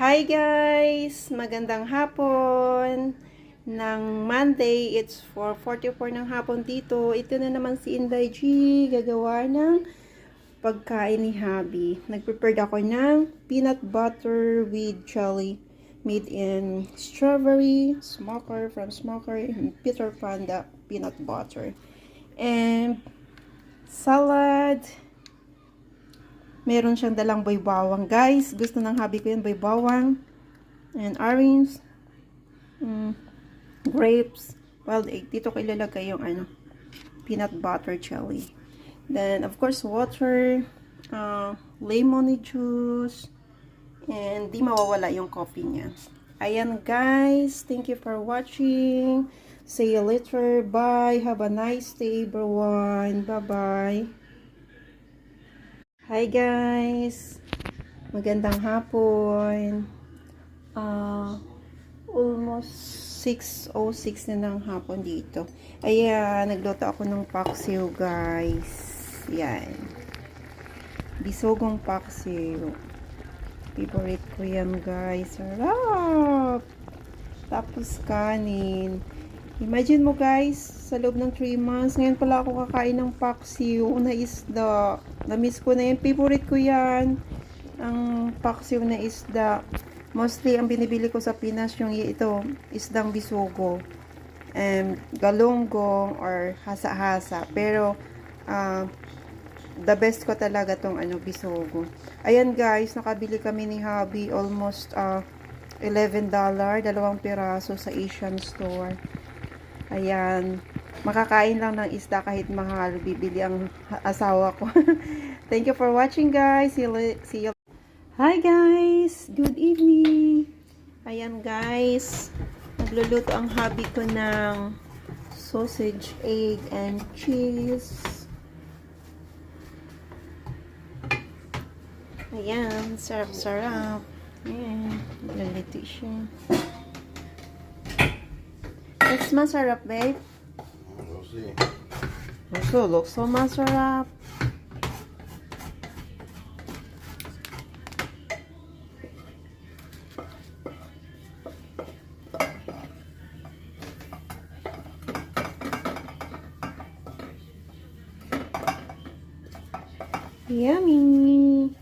Hi guys! Magandang hapon ng Monday. It's 4:44 ng hapon dito. Ito na naman si Inday G. Gagawa ng pagkain ni Habi. Nag-prepared ako ng peanut butter with jelly made in strawberry, smoker from smoker, and Peter Panda peanut butter. And salad. Meron siyang dalang baybawang, guys. Gusto ng hubby ko yun, baybawang. And orange. Grapes. Wild egg. Dito ko ilalagay yung peanut butter jelly. Then, of course, water. Lemon juice. And di mawawala yung coffee niya. Ayan, guys. Thank you for watching. See you later. Bye. Have a nice day, everyone. Bye-bye. Hi guys! Magandang hapon. Almost 6:06 na ng hapon dito. Ayan, nagluto ako ng paksiw guys. Yan. Bisogong paksiw. Favorite ko yan guys. Sarap! Tapos kanin. Imagine mo guys, sa loob ng 3 months, ngayon pala ako kakain ng paksiw na isda. Na-miss ko na yan. Favorite ko yan. Ang paksiw na isda. Mostly, ang binibili ko sa Pinas, yung ito, isdang bisugo. Galunggong or hasa-hasa. Pero, the best ko talaga tong bisugo. Ayan guys, nakabili kami ni Hubby almost $11, 2 piraso sa Asian store. Ayan. Makakain lang ng isda kahit mahal. Bibili ang asawa ko. Thank you for watching guys. See you. Hi guys. Good evening. Ayan guys. Nagluluto ang hubby ko ng sausage, egg, and cheese. Ayan. Sarap-sarap. Ayan. Naglalito siya. It's masarap, babe. We'll see. Also, looks so masarap. Yummy.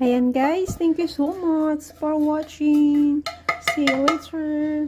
Ayan guys, thank you so much for watching. See you later.